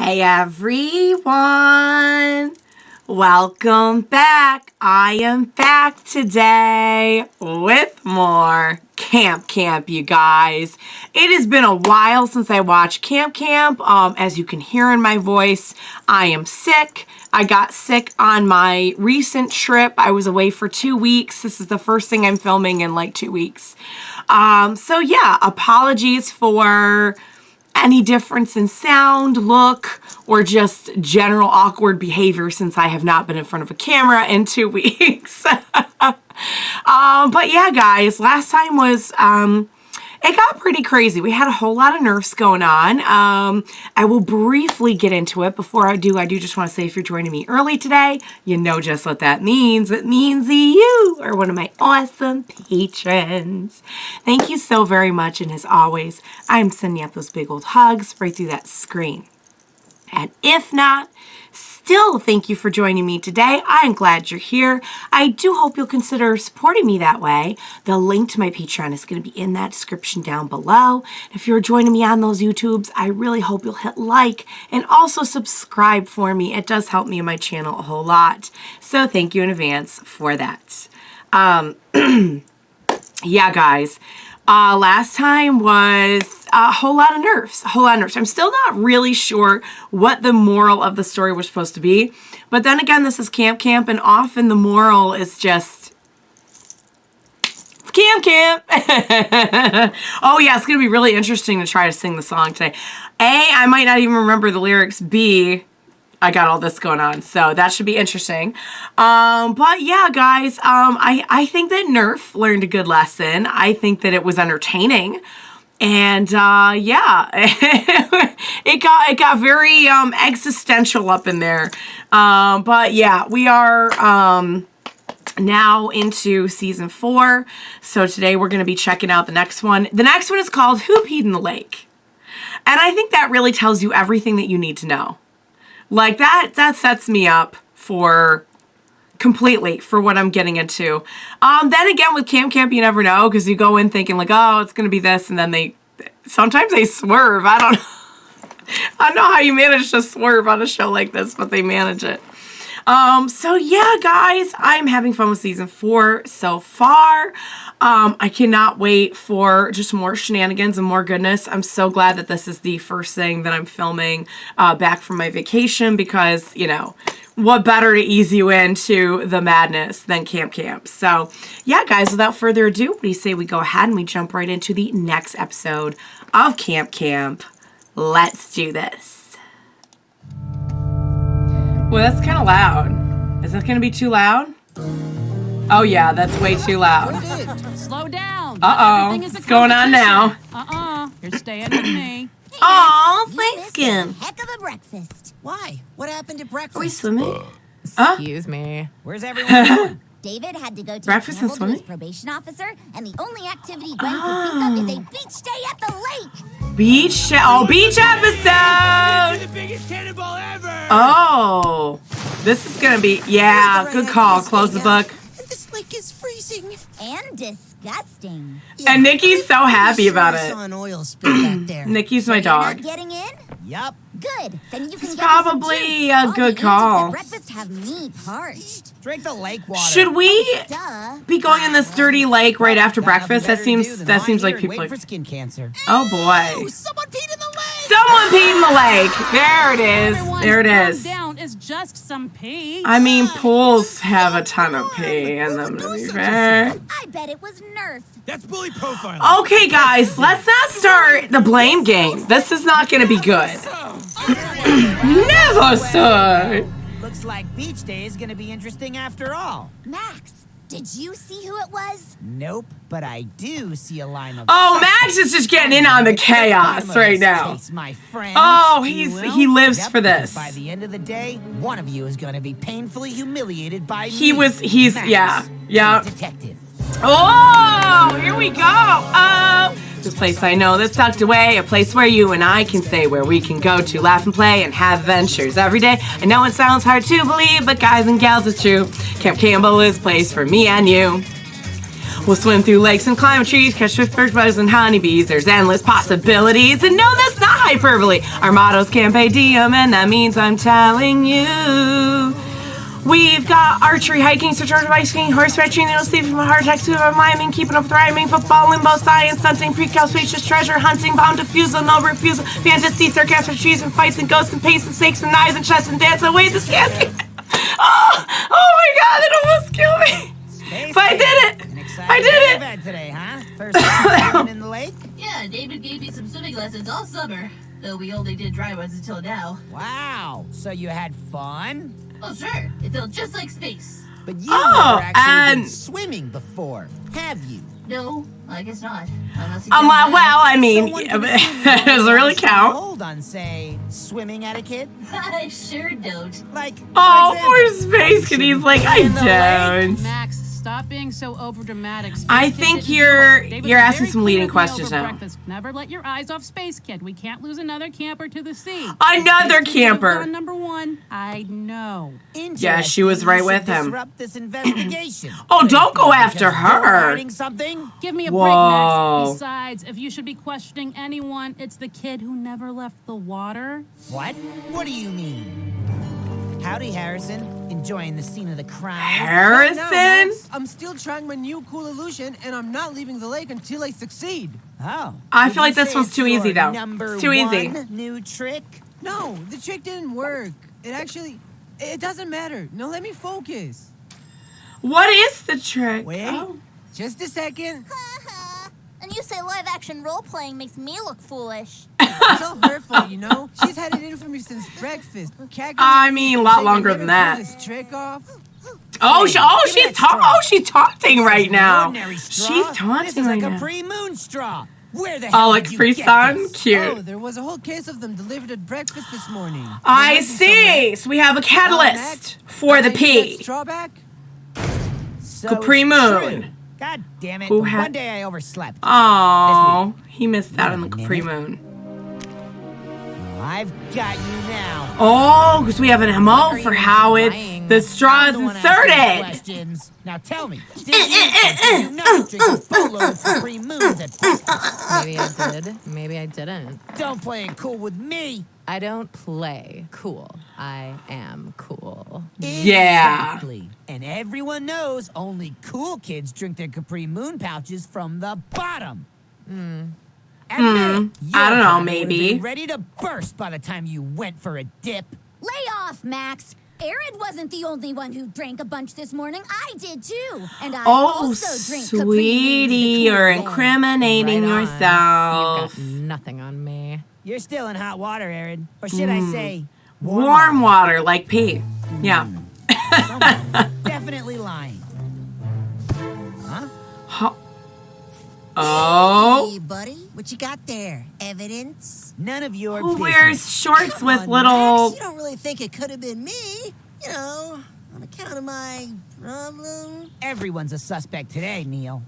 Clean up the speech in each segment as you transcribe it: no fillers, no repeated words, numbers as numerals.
Hey everyone, welcome back. I am back today with more Camp, you guys. It has been a while since I watched Camp. As you can hear in my voice, I am sick. I got sick on my recent trip. I was away for 2 weeks. This is the first thing I'm filming in like 2 weeks. So yeah, apologies for any difference in sound, look, or just general awkward behavior since I have not been in front of a camera in 2 weeks. But yeah, guys, last time was, it got pretty crazy. We had a whole lot of nerfs going on. I will briefly get into it. Before I do just want to say if you're joining me early today, you know just what that means. It means you are one of my awesome patrons. Thank you so very much. And as always, I'm sending out those big old hugs right through that screen. And if not, still thank you for joining me today. I'm glad you're here. I do hope you'll consider supporting me that way. The link to my Patreon is going to be in that description down below. If you're joining me on those YouTubes, I really hope you'll hit like and also subscribe for me. It does help me and my channel a whole lot. So thank you in advance for that. Yeah, guys. Last time was a whole lot of nerfs. I'm still not really sure what the moral of the story was supposed to be. But then again, this is Camp, and often the moral is just Camp. Oh yeah, it's going to be really interesting to try to sing the song today. A, I might not even remember the lyrics. B, I got all this going on, so that should be interesting. But yeah, guys, I think that Nerf learned a good lesson. I think that it was entertaining. And yeah, it got very existential up in there. But yeah, we are now into season 4. So today we're going to be checking out the next one. The next one is called Who Peed in the Lake? And I think that really tells you everything that you need to know. Like that sets me up completely for what I'm getting into. Then again with Camp, you never know, because you go in thinking like, oh, it's going to be this, and then sometimes they swerve. I don't know how you manage to swerve on a show like this, but they manage it. So yeah, guys, I'm having fun with season 4 so far. I cannot wait for just more shenanigans and more goodness. I'm so glad that this is the first thing that I'm filming back from my vacation because, you know, what better to ease you into the madness than Camp. So yeah, guys, without further ado, what do you say we go ahead and we jump right into the next episode of Camp. Let's do this. Well, that's kind of loud. Is that going to be too loud? Oh yeah, that's way too loud. Slow down. Uh-oh. What's going on now? You're staying with me. Aw, thanks, Skin. Heck of a breakfast. Why? What happened at breakfast? Are we swimming? Excuse me. Where's everyone going? David had to go to Breakfast and Campbell to his swimming? probation officer, and the only activity Gwen could think of is a beach day at the lake. Beach episode! The biggest cannonball ever! Oh, this is gonna be, yeah, good call. Close the book. This lake is freezing. And disgusting. And Nikki's so happy about I it. saw an oil spill back there. Nikki's my You're not dog. getting in? Yup. Good. Then you can It's get me some probably juice. a All good the call. antics at breakfast have me parched. Drink the lake water. Should we Duh. be going in this dirty lake right after Got nothing breakfast? That better to do seems than that lie seems here like and people wait like, for skin cancer. oh boy. Someone peed in the lake! Someone peed in the lake. There it is. Everyone, There it calm is. down. It's just some pee. I mean, pools have a ton of pee in them, to be fair. I bet it was Nerf. That's bully profiling. Okay, guys, let's not start the blame game. This is not going to be good. Never, sir. Looks like beach day is gonna be interesting after all. Max, did you see who it was? Nope, but I do see a line of. Oh, Max is just getting in on the chaos right now. My friends. Oh, You will? he lives Yep, for this. By the end of the day, one of you is gonna be painfully humiliated by He me. was- he's- Max, yeah. Detective. Oh, here we go. Oh, this place I know that's tucked away, a place where you and I can say where we can go to laugh and play and have adventures every day. I know it sounds hard to believe, but guys and gals, it's true. Camp Campbell is a place for me and you. We'll swim through lakes and climb trees, catch fish, birds, bugs, and honeybees. There's endless possibilities, and no, that's not hyperbole. Our motto's Campe Diem, and that means I'm telling you. We've got archery, hiking, search order, bike skiing, horseback training, no sleep from a heart attack, scuba miming, keeping up with rhyming, football, limbo, science, hunting, pre-cal, spacious treasure, hunting, bound defusal, no refusal, fantasy, sarcastic, trees and fights and ghosts and pace and snakes and knives and chess and dance away this can't be. Oh my god, it almost killed me. But I did it. I did it. Today, huh? First time in the lake? Yeah, David gave me some swimming lessons all summer, though we only did dry ones until now. Wow. So you had fun? Oh, sure. It felt just like space. But you never actually and- been swimming before, have you? No, I guess not. Unless you Well, count I mean, Someone could does assume it you really have a count? hold on, say, swimming etiquette? that. I sure don't. Like, Oh, for poor example, Space Kitty's like, I in the lake? don't. Max, stop being so overdramatic. Space I Kid think didn't do you're- it. David you're was asking very some clear leading with me questions over now. breakfast. Never let your eyes off Space Kid. We can't lose another camper to the sea. Another Space Kid would've camper. gone number one. I know. Yeah, she was Interesting. right You with should him. Disrupt this investigation. Oh, don't go after Because you're her. hiding something? Give me a Whoa. break, Max. Besides, if you should be questioning anyone, it's the kid who never left the water. What? What do you mean? Howdy, Harrison. Enjoying the scene of the crime? Harrison? No, Max, I'm still trying my new cool illusion, and I'm not leaving the lake until I succeed. Oh. I Did feel like you this say one's it's too easy, your though. Number It's too easy. one new trick? No, the trick didn't work. It doesn't matter. Now let me focus. What is the trick? Wait, Oh. just a second. And you say live action role playing makes me look foolish. It's all her fault, you know? She's had it in for me since breakfast. I mean, a lot longer than that. This trick off. Oh, Give me that straw. she's taunting right An now. ordinary straw? She's This taunting is right a now. Capri Moon straw. Where the Oh, hell like did you Capri get Sun? this? Oh, Cute. there was a whole case of them delivered at breakfast this morning. I They must be somewhere. see. So we have a Max, catalyst for the can I use that P. straw back? So Capri it's Moon. true. God damn it. Who One had- day I overslept. Oh, he missed out Wait on a the Capri minute. Moon. I've got you now. Oh, because we have an MO Are for you how it's lying? the straw I'm is the one asking the inserted. questions. Now tell me, did you not drink a boatload of Capri Moons at breakfast? Maybe I did. Maybe I didn't. Don't play it cool with me. I don't play cool. I am cool. Yeah. Exactly. And everyone knows only cool kids drink their Capri Moon pouches from the bottom. I don't know, maybe. Ready to burst by the time you went for a dip. Lay off, Max. Aaron wasn't the only one who drank a bunch this morning. I did too. And I Oh, also drink Capri Moons sweetie, the you're cool way. incriminating Right on. yourself. You've got nothing on me. You're still in hot water, Aaron. Or should I say, Warm water, like pee. Yeah. Someone's definitely lying. Huh? Oh. Hey, buddy, what you got there? Evidence? None of your Who business. wears shorts Come with on, little... Max, you don't really think it could have been me? You know, on account of my problem? Everyone's a suspect today, Neil.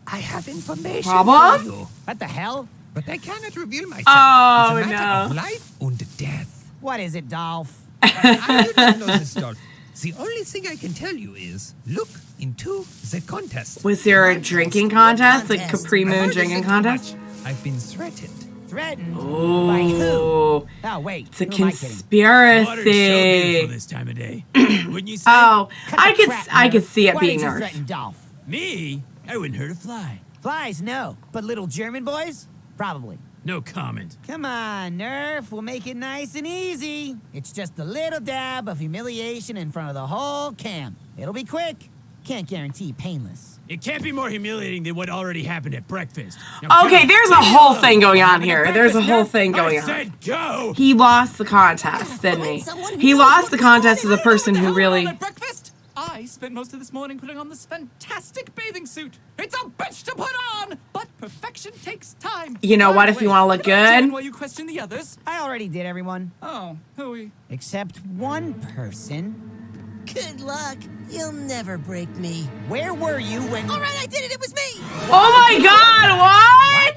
I have information Problem? for you, What the hell? but I cannot reveal myself. Oh, it's a matter of no. life and death. What is it, Dolph? I do not know this stuff. The only thing I can tell you is look into the contest. Was there a drinking contest? Like Contest. Capri I've Moon already drinking said too contest? much. I've been threatened. Threatened? By who? Oh. Oh, wait. It's a who am I kidding? conspiracy. this time of day. Wouldn't you say? Oh, Cut I the could crap, I could Nerf. see it Why being did you Earth. threaten Dolph? Me? I wouldn't hurt a fly. Flies, no. But little German boys? Probably. No comment. Come on, Nerf. We'll make it nice and easy. It's just a little dab of humiliation in front of the whole camp. It'll be quick. Can't guarantee painless. It can't be more humiliating than what already happened at breakfast. Now Okay, go. there's a Leave me whole alone. thing going on Happened at here. There's a breakfast, whole Nerf. thing going I on. said go. He lost the contest, didn't he? He lost the contest as a person who really... Breakfast? I spent most of this morning putting on this fantastic bathing suit. It's a bitch to put on, but perfection takes time. You know By what, the if you way, wanna look can I join good? while you question the others? I already did, everyone. Oh, hooey. Except one person. Good luck. You'll never break me. Where were you when... All right, I did it. It was me. Oh my god,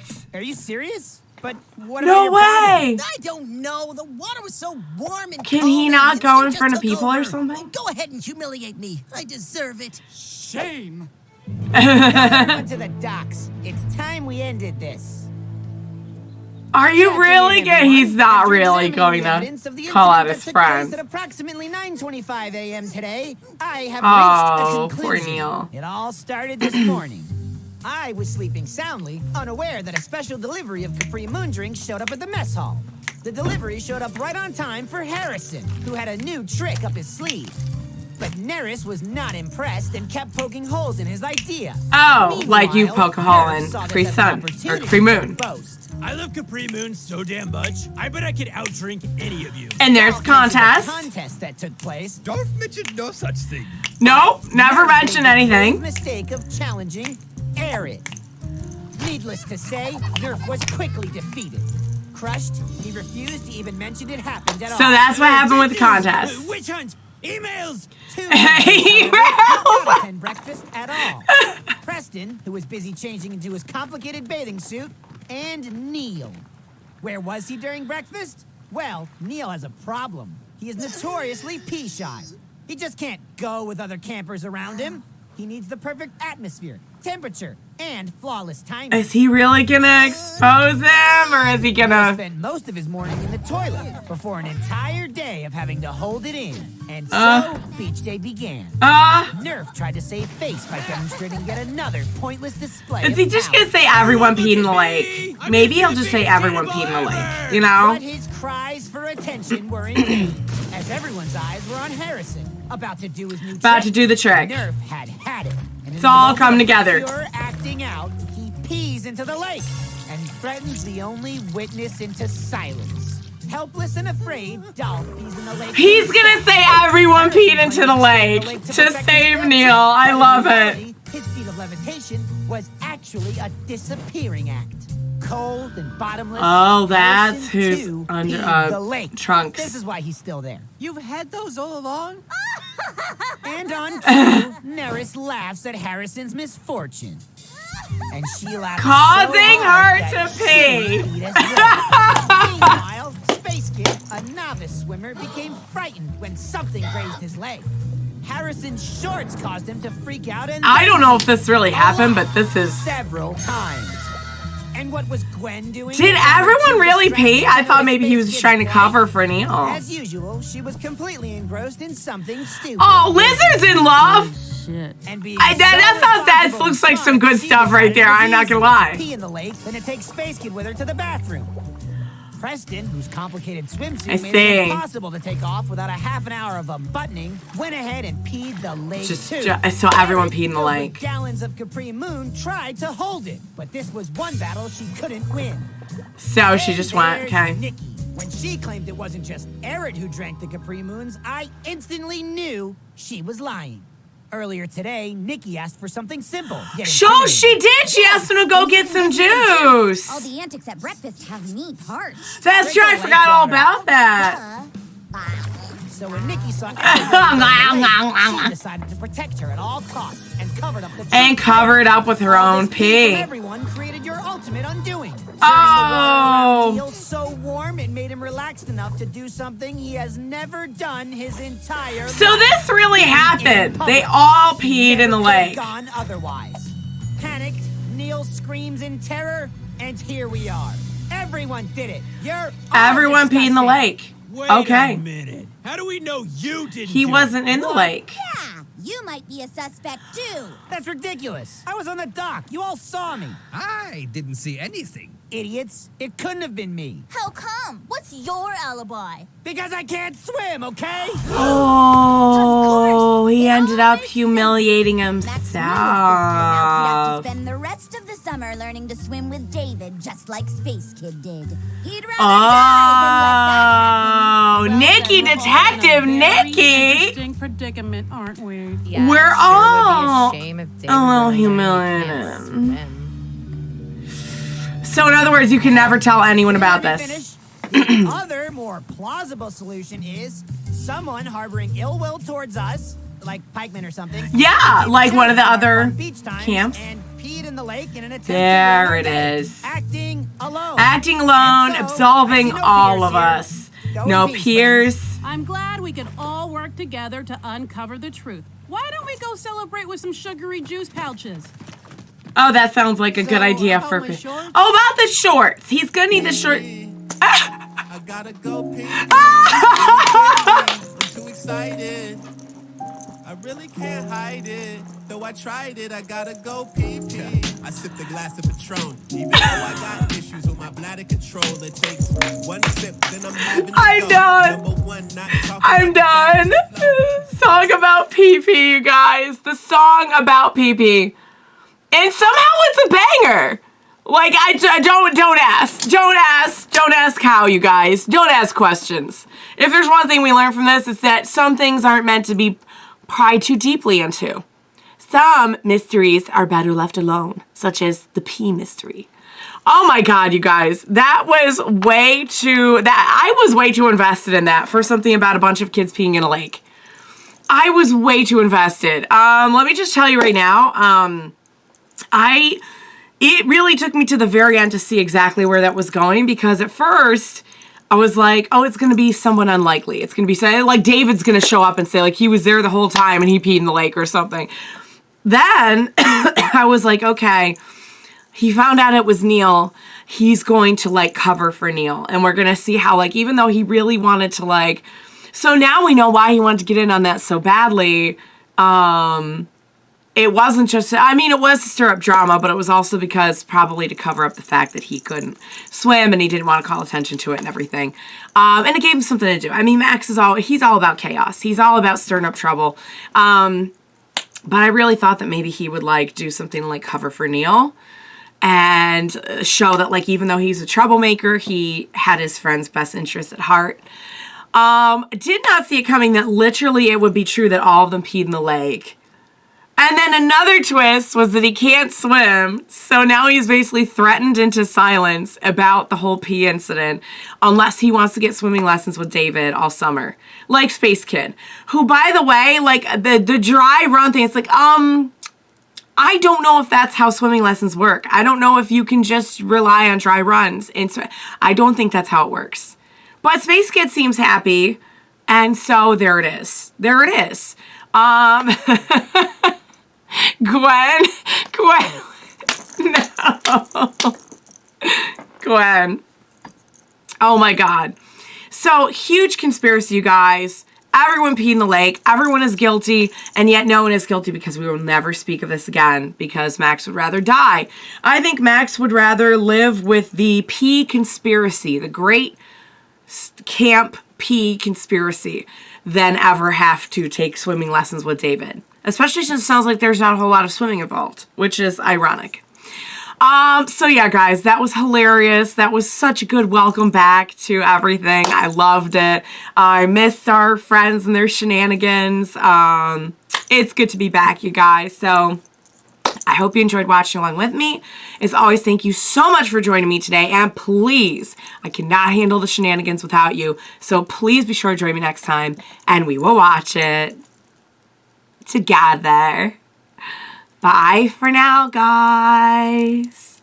what? Are you serious? But what No about your problem? way. I don't know. The water was so warm and Can cold, he and not go in instinct front of just took people or over. something? Well, go ahead and humiliate me. I deserve it. Shame. Everyone to the docks. It's time we ended this. Are you Check really in, going? everyone. He's not After really examining going the to evidence of the call out incident his that took place friend. At approximately 9:25 a.m. today, I have Oh, reached a poor conclusion. Neil. It all started this morning. I was sleeping soundly, unaware that a special delivery of Capri Moon drinks showed up at the mess hall. The delivery showed up right on time for Harrison, who had a new trick up his sleeve. But Neris was not impressed and kept poking holes in his idea. Oh, like you Meanwhile, poke a hole Neris in saw this Capri as an Sun or opportunity Capri to Moon. boast. I love Capri Moon so damn much. I bet I could outdrink any of you. And there's Dolph mentioned the contest. contest that took place. Dolph mentioned no such thing. Nope, never Nerf mentioned made the anything. grave mistake of challenging Arid. Needless to say, Nerf was quickly defeated. Crushed, he refused to even mention it happened at all. So that's what happened with the contest. Witch hunt! Emails! Two members, however, did not attend breakfast at all. Preston, who was busy changing into his complicated bathing suit, and Neil. Where was he during breakfast? Well, Neil has a problem. He is notoriously pea-shy. He just can't go with other campers around him. He needs the perfect atmosphere, temperature, and flawless timing. Is he really gonna expose him, or is he He gonna? spent most of his morning in the toilet before an entire day of having to hold it in. And so, beach day began. Nerf tried to save face by demonstrating yet another pointless display. Is he just gonna say everyone peed in the lake? Maybe he'll just say everyone peed in the lake, you know? But his cries for attention were in vain, as everyone's eyes were on Harrison, about to do his new About trick. to do the trick. Nerf had it. And It's in the all moment come of together. pure acting out, he pees into the lake and threatens the only witness into silence. Helpless and afraid, Dolph pees in the lake. He's gonna say everyone peed into the lake to save Neil. I love it. His feat of levitation was actually a disappearing act. Cold and bottomless. Oh, that's Harrison, who's too, under peed the lake. Trunks. This is why he's still there. You've had those all along? And on cue, Neris laughs at Harrison's misfortune. And she laughs Causing so hard her that to she pee. peed as well. Meanwhile, Space Kid, a novice swimmer, became frightened when something grazed his leg. Harrison's shorts caused him to freak out and I don't know if this really happened, but this is. several times. And what was Gwen doing? Did everyone really pee? I thought maybe he was Space trying to Kid's cover wife? for Neil. As usual, she was completely engrossed in something stupid. Oh, lizards in love? Shit. And being That sounds- that responsible looks and like some smart, good she stuff right decided there, it was I'm not gonna easier to lie. Pee in the lake than to take Space Kid with her to the bathroom. Preston, whose complicated swimsuit I made see. it impossible to take off without a half an hour of unbuttoning, went ahead and peed the lake too. I saw everyone pee in the Filled with lake. Gallons of Capri Moon tried to hold it, but this was one battle she couldn't win. So she just went, There's okay. Nikki. When she claimed it wasn't just Arid who drank the Capri Moons, I instantly knew she was lying. Earlier today, Nikki asked for something simple. yet Sure, intimidating. she did. She asked him to go get some All juice. the antics at breakfast have me parched. That's true. I forgot all about that. So when Nikki saw she decided to protect her at all costs and covered up the And covered up with her All own this pee pee. from everyone created your ultimate undoing. Oh. Feels so warm it made him relaxed enough to do something he has never done his entire So life. this really In happened. public. They all He peed in the never could have lake. Gone otherwise. Panicked, Neil screams in terror, and here we are. Everyone did it. You're all Everyone peed in the disgusting. lake. Wait Okay. a minute. How do we know you didn't He do wasn't it? in the lake. Yeah, you might be a suspect too. That's ridiculous. I was on the dock. You all saw me. I didn't see anything. Idiots. It couldn't have been me. How come? What's your alibi? Because I can't swim, okay? Oh, he ended up humiliating Max knew if this turned out, he'd have himself. to spend the rest of the summer learning to swim with David, just like Space Kid did. He'd rather die Oh, than let that happen. Nikki, Then we're all in a Detective very Nikki. Interesting predicament, aren't we? Yeah, We're it sure all would be a shame if David a little learned that he humiliated. can't swim. So in other words, you can never tell anyone about Let me this. finish. The other, more plausible solution is someone harboring ill will towards us, like Pikeman or something. Yeah, came like one of the jealous our other fun beach times camps. And peed in the lake in an attempt There to ruin it our day. is. Acting alone. Acting alone, And so, absolving I see no all peers of here. us. Go No in peace, peers. I'm glad we could all work together to uncover the truth. Why don't we go celebrate with some sugary juice pouches? Oh, that sounds like a good idea for. my shorts? Oh, about the shorts. He's gonna need the short. I gotta go pee. I'm too excited. I really can't hide it. Though I tried it, I gotta go pee pee. I sipped a glass of Patron. Even though I got issues with my bladder control, it takes one sip, then I'm having I'm done. Number one, not talking I'm done. Song about pee-pee, you guys. The song about pee-pee. And somehow it's a banger. Like, don't ask how, you guys. Don't ask questions. If there's one thing we learned from this, it's that some things aren't meant to be pried too deeply into. Some mysteries are better left alone, such as the pee mystery. Oh my God, you guys, I was way too invested in that for something about a bunch of kids peeing in a lake. I was way too invested. Let me just tell you right now, it really took me to the very end to see exactly where that was going, because at first I was like, oh, it's going to be someone unlikely. It's going to be like David's going to show up and say like he was there the whole time and he peed in the lake or something. Then I was like, okay, he found out it was Neil. He's going to like cover for Neil. And we're going to see how like, even though he really wanted to like, so now we know why he wanted to get in on that so badly. It wasn't just, I mean, it was to stir up drama, but it was also because probably to cover up the fact that he couldn't swim and he didn't want to call attention to it and everything. And it gave him something to do. I mean, Max he's all about chaos. He's all about stirring up trouble. But I really thought that maybe he would like do something to like cover for Neil and show that like, even though he's a troublemaker, he had his friend's best interest at heart. Did not see it coming that literally it would be true that all of them peed in the lake. And then another twist was that he can't swim, so now he's basically threatened into silence about the whole pee incident unless he wants to get swimming lessons with David all summer. Like Space Kid, who, by the way, like the dry run thing, it's like, I don't know if that's how swimming lessons work. I don't know if you can just rely on dry runs. I don't think that's how it works. But Space Kid seems happy, and so there it is. There it is. Gwen, no. Gwen. Oh my God. So, huge conspiracy, you guys. Everyone peed in the lake. Everyone is guilty, and yet no one is guilty because we will never speak of this again because Max would rather die. I think Max would rather live with the pee conspiracy, the great camp pee conspiracy, than ever have to take swimming lessons with David. Especially since it sounds like there's not a whole lot of swimming involved, which is ironic. So yeah, guys, that was hilarious. That was such a good welcome back to everything. I loved it. I missed our friends and their shenanigans. It's good to be back, you guys. So I hope you enjoyed watching along with me. As always, thank you so much for joining me today. And please, I cannot handle the shenanigans without you. So please be sure to join me next time and we will watch it together. Bye for now, guys.